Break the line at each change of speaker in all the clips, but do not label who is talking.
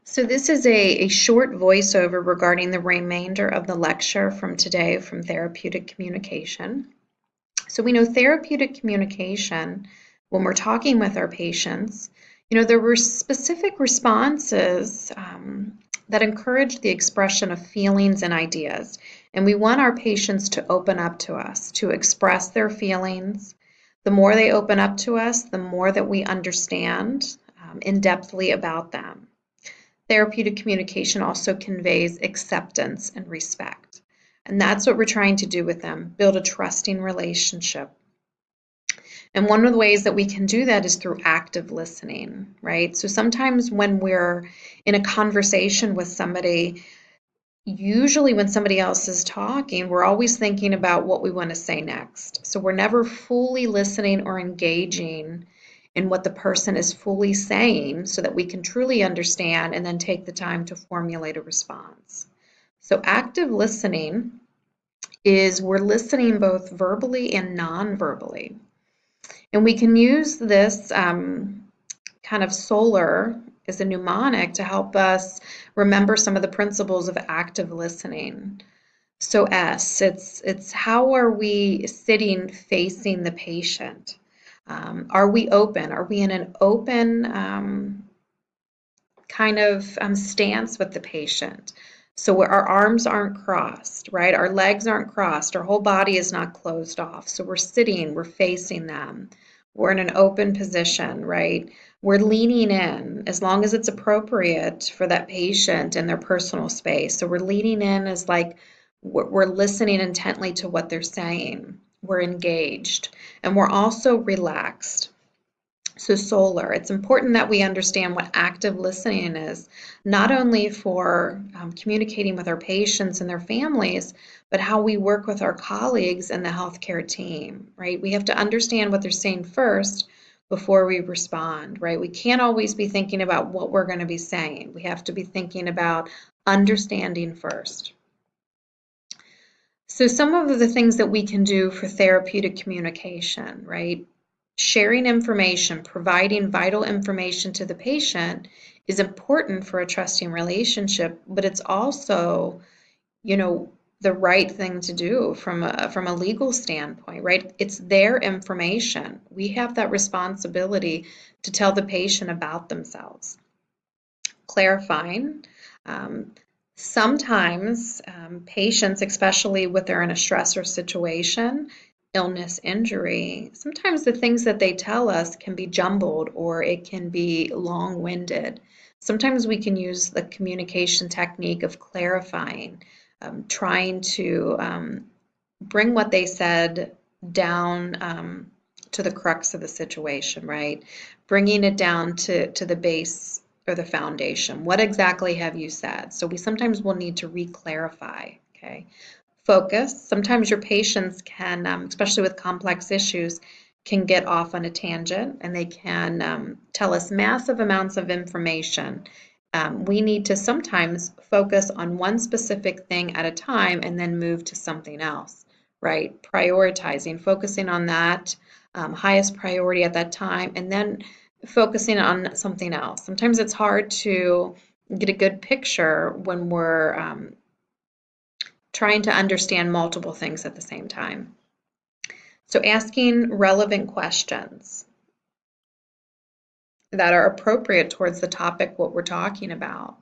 So this is a short voiceover regarding the remainder of the lecture from today from Therapeutic Communication. So we know therapeutic communication, when we're talking with our patients, there were specific responses that encourage the expression of feelings and ideas. And we want our patients to open up to us, to express their feelings. The more they open up to us, the more that we understand in-depthly about them. Therapeutic communication also conveys acceptance and respect. And that's what we're trying to do with them, build a trusting relationship. And one of the ways that we can do that is through active listening, right? So sometimes when we're in a conversation with somebody, usually when somebody else is talking, we're always thinking about what we want to say next. So we're never fully listening or engaging in what the person is fully saying so that we can truly understand and then take the time to formulate a response. So active listening is we're listening both verbally and non-verbally. And we can use this kind of solar as a mnemonic to help us remember some of the principles of active listening. So S, it's how are we sitting facing the patient? Are we open? Are we in an open kind of stance with the patient? So our arms aren't crossed, right? Our legs aren't crossed. Our whole body is not closed off. So we're sitting, we're facing them. We're in an open position, right? We're leaning in as long as it's appropriate for that patient and their personal space. So we're leaning in as like we're listening intently to what they're saying. We're engaged and we're also relaxed. So solar, it's important that we understand what active listening is, not only for communicating with our patients and their families, but how we work with our colleagues and the healthcare team, right? We have to understand what they're saying first before we respond, right? We can't always be thinking about what we're going to be saying. We have to be thinking about understanding first. So some of the things that we can do for therapeutic communication, right? Sharing information, providing vital information to the patient is important for a trusting relationship, but it's also, the right thing to do from a legal standpoint, right? It's their information. We have that responsibility to tell the patient about themselves. Clarifying. Sometimes patients, especially when they're in a stressor situation, illness, injury, sometimes the things that they tell us can be jumbled or it can be long-winded. Sometimes we can use the communication technique of clarifying, trying to bring what they said down to the crux of the situation, right? Bringing it down to the base or the foundation. What exactly have you said? So we sometimes will need to re-clarify, okay? Focus. Sometimes your patients can, especially with complex issues, can get off on a tangent and they can tell us massive amounts of information. We need to sometimes focus on one specific thing at a time and then move to something else, right? Prioritizing, focusing on that highest priority at that time, and then focusing on something else. Sometimes it's hard to get a good picture when we're trying to understand multiple things at the same time. So asking relevant questions that are appropriate towards the topic, what we're talking about.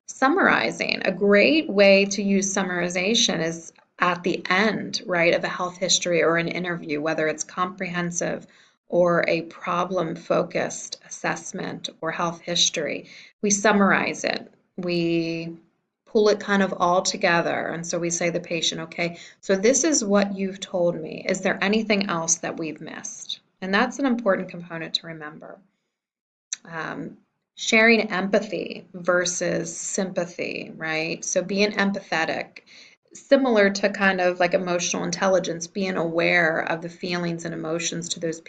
Summarizing. A great way to use summarization is at the end, right, of a health history or an interview, whether it's comprehensive or a problem-focused assessment or health history. We summarize it. We pull it kind of all together. And so we say to the patient, okay, so this is what you've told me. Is there anything else that we've missed? And that's an important component to remember. Sharing empathy versus sympathy, right? So being empathetic, similar to kind of like emotional intelligence, being aware of the feelings and emotions to those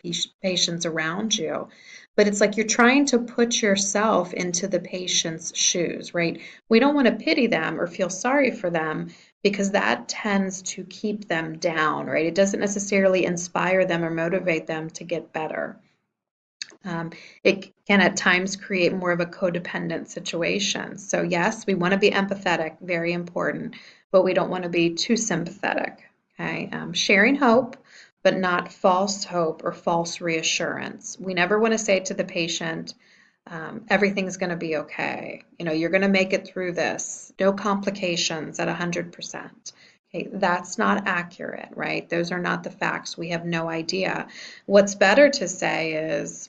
patients around you. But it's like you're trying to put yourself into the patient's shoes, right? We don't want to pity them or feel sorry for them because that tends to keep them down, right? It doesn't necessarily inspire them or motivate them to get better. It can at times create more of a codependent situation. So yes, we want to be empathetic, very important, but we don't want to be too sympathetic. Okay, sharing hope, but not false hope or false reassurance. We never want to say to the patient, everything's going to be okay. You're going to make it through this. No complications at 100%. Okay, that's not accurate, right? Those are not the facts. We have no idea. What's better to say is,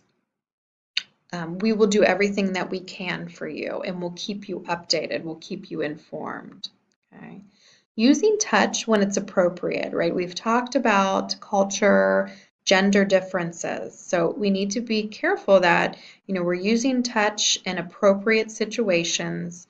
we will do everything that we can for you, and we'll keep you updated. We'll keep you informed. Okay. Using touch when it's appropriate, right? We've talked about culture, gender differences. So we need to be careful that, we're using touch in appropriate situations,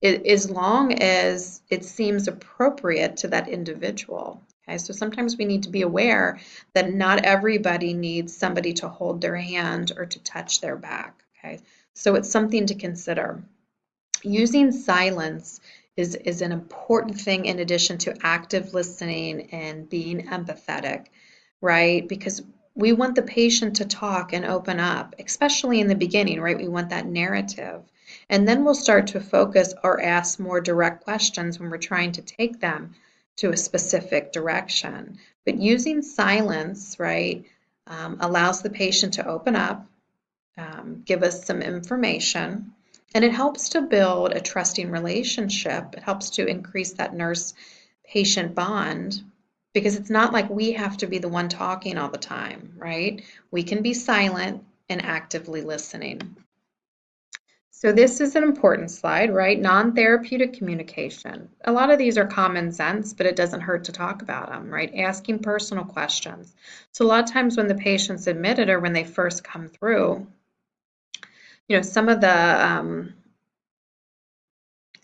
as long as it seems appropriate to that individual. Okay, so sometimes we need to be aware that not everybody needs somebody to hold their hand or to touch their back. Okay, so it's something to consider. Using silence is an important thing in addition to active listening and being empathetic, right? Because we want the patient to talk and open up, especially in the beginning, right? We want that narrative. And then we'll start to focus or ask more direct questions when we're trying to take them to a specific direction. But using silence, right, allows the patient to open up, give us some information, and it helps to build a trusting relationship. It helps to increase that nurse-patient bond, because it's not like we have to be the one talking all the time, right? We can be silent and actively listening. So this is an important slide, right? Non-therapeutic communication. A lot of these are common sense, but it doesn't hurt to talk about them, right? Asking personal questions. So a lot of times when the patient's admitted or when they first come through, some of the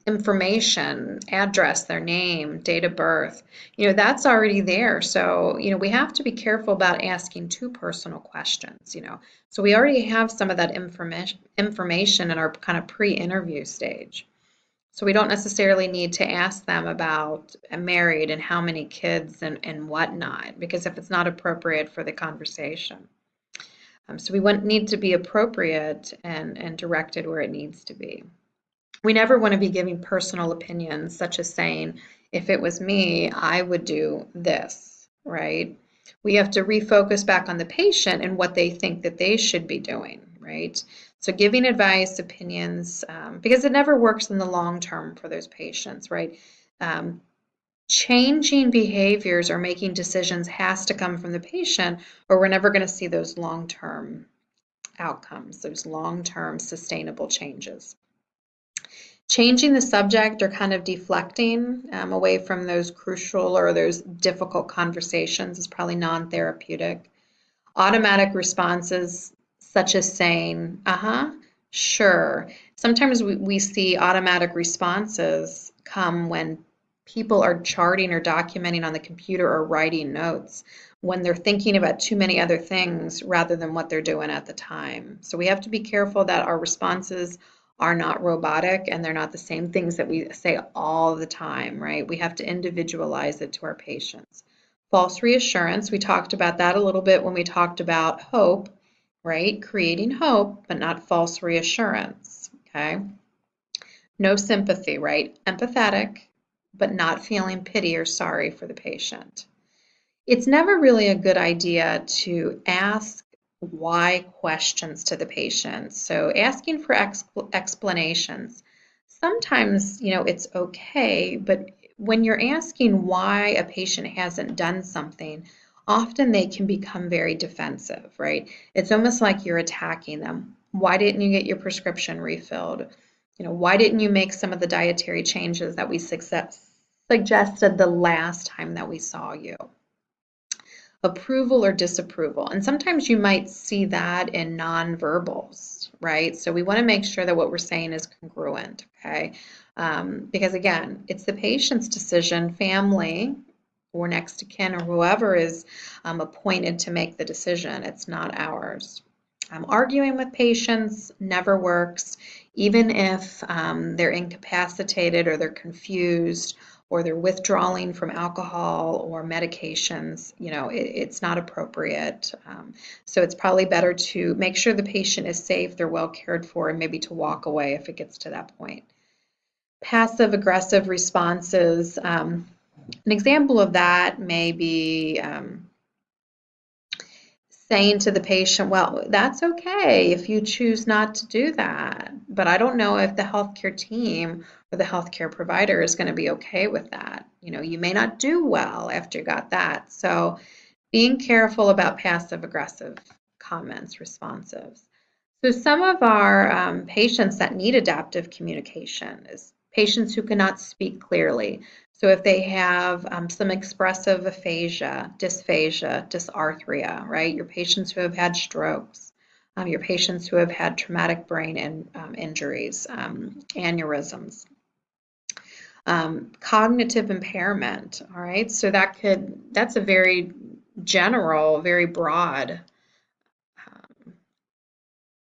information, address, their name, date of birth, that's already there. So, we have to be careful about asking too personal questions, So we already have some of that information in our kind of pre-interview stage. So we don't necessarily need to ask them about married and how many kids and whatnot, because if it's not appropriate for the conversation. So we need to be appropriate and directed where it needs to be. We never want to be giving personal opinions, such as saying, if it was me, I would do this, right? We have to refocus back on the patient and what they think that they should be doing, right? So giving advice, opinions, because it never works in the long term for those patients, right? Changing behaviors or making decisions has to come from the patient, or we're never going to see those long-term outcomes, those long-term sustainable changes. Changing the subject or kind of deflecting away from those crucial or those difficult conversations is probably non-therapeutic. Automatic responses, such as saying, sure. Sometimes we see automatic responses come when people are charting or documenting on the computer or writing notes, when they're thinking about too many other things rather than what they're doing at the time. So we have to be careful that our responses are not robotic and they're not the same things that we say all the time, right? We have to individualize it to our patients. False reassurance, we talked about that a little bit when we talked about hope, right? Creating hope, but not false reassurance, okay? No sympathy, right? Empathetic, but not feeling pity or sorry for the patient. It's never really a good idea to ask why questions to the patient. So asking for explanations. Sometimes, it's okay, but when you're asking why a patient hasn't done something, often they can become very defensive, right? It's almost like you're attacking them. Why didn't you get your prescription refilled? Why didn't you make some of the dietary changes that we suggested the last time that we saw you? Approval or disapproval. And sometimes you might see that in nonverbals, right? So we want to make sure that what we're saying is congruent, okay? Because again, it's the patient's decision, family or next to kin or whoever is appointed to make the decision. It's not ours. Arguing with patients never works, even if they're incapacitated or they're confused or they're withdrawing from alcohol or medications, it's not appropriate. So it's probably better to make sure the patient is safe, they're well cared for, and maybe to walk away if it gets to that point. Passive aggressive responses. An example of that may be saying to the patient, well, that's okay if you choose not to do that, but I don't know if the healthcare team or the healthcare provider is going to be okay with that. You may not do well after you got that. So being careful about passive aggressive comments, responsives. So some of our patients that need adaptive communication is patients who cannot speak clearly. So if they have some expressive aphasia, dysphagia, dysarthria, right? Your patients who have had strokes, your patients who have had traumatic brain injuries, aneurysms, cognitive impairment, all right? So that's a very general, very broad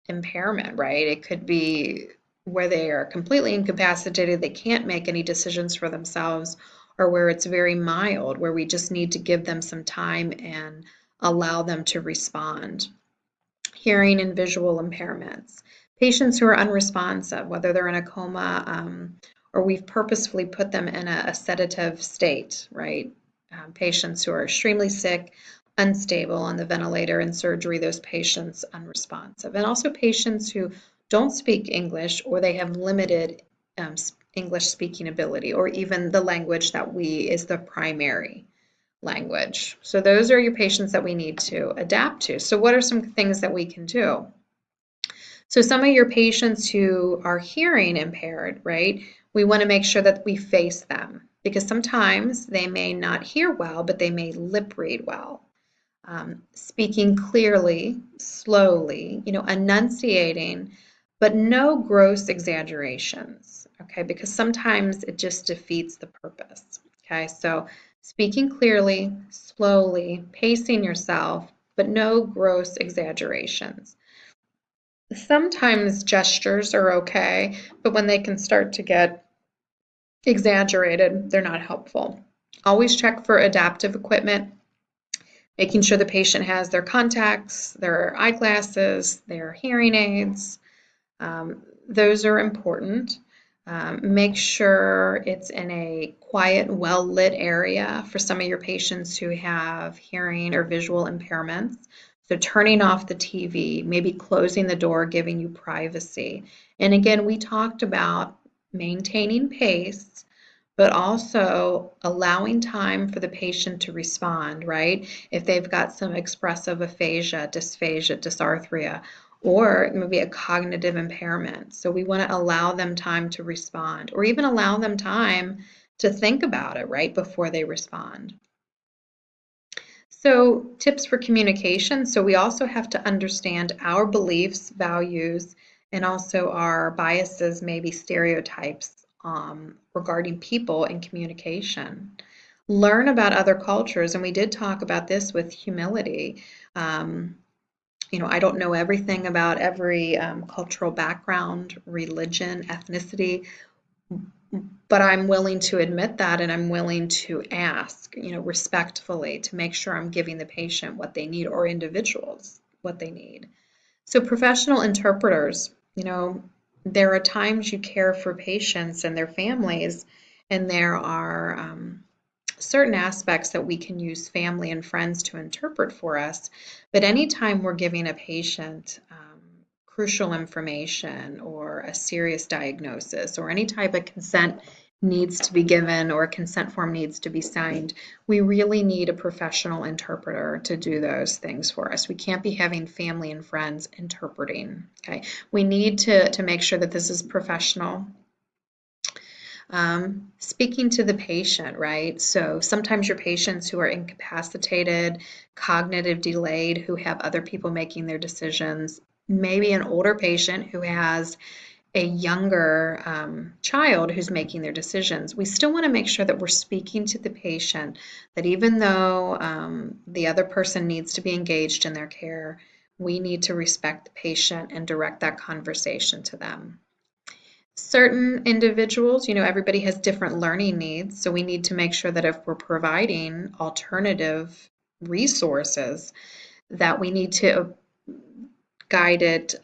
impairment, right? It could be where they are completely incapacitated, they can't make any decisions for themselves, or where it's very mild, where we just need to give them some time and allow them to respond. Hearing and visual impairments. Patients who are unresponsive, whether they're in a coma or we've purposefully put them in a sedative state, right? Patients who are extremely sick, unstable on the ventilator and surgery, those patients unresponsive. And also patients who don't speak English or they have limited English speaking ability, or even the language that is the primary language. So those are your patients that we need to adapt to. So what are some things that we can do? So some of your patients who are hearing impaired, right? We want to make sure that we face them, because sometimes they may not hear well, but they may lip read well. Speaking clearly, slowly, enunciating, but no gross exaggerations, okay? Because sometimes it just defeats the purpose, okay? So speaking clearly, slowly, pacing yourself, but no gross exaggerations. Sometimes gestures are okay, but when they can start to get exaggerated, they're not helpful. Always check for adaptive equipment, making sure the patient has their contacts, their eyeglasses, their hearing aids. Those are important. Make sure it's in a quiet, well-lit area for some of your patients who have hearing or visual impairments. So turning off the TV, maybe closing the door, giving you privacy. And again, we talked about maintaining pace, but also allowing time for the patient to respond, right? If they've got some expressive aphasia, dysphagia, dysarthria, or maybe a cognitive impairment. So we want to allow them time to respond, or even allow them time to think about it right before they respond. So tips for communication. So we also have to understand our beliefs, values, and also our biases, maybe stereotypes regarding people and communication. Learn about other cultures, and we did talk about this with humility. I don't know everything about every cultural background, religion, ethnicity, but I'm willing to admit that, and I'm willing to ask, respectfully, to make sure I'm giving the patient what they need, or individuals what they need. So professional interpreters, there are times you care for patients and their families, and there are certain aspects that we can use family and friends to interpret for us. But anytime we're giving a patient crucial information or a serious diagnosis, or any type of consent needs to be given or a consent form needs to be signed, we really need a professional interpreter to do those things for us. We can't be having family and friends interpreting, okay? We need to make sure that this is professional. Speaking to the patient, right? So sometimes your patients who are incapacitated, cognitive delayed, who have other people making their decisions, maybe an older patient who has a younger child who's making their decisions. We still want to make sure that we're speaking to the patient, that even though the other person needs to be engaged in their care, we need to respect the patient and direct that conversation to them. Certain individuals, everybody has different learning needs, so we need to make sure that if we're providing alternative resources, that we need to guide it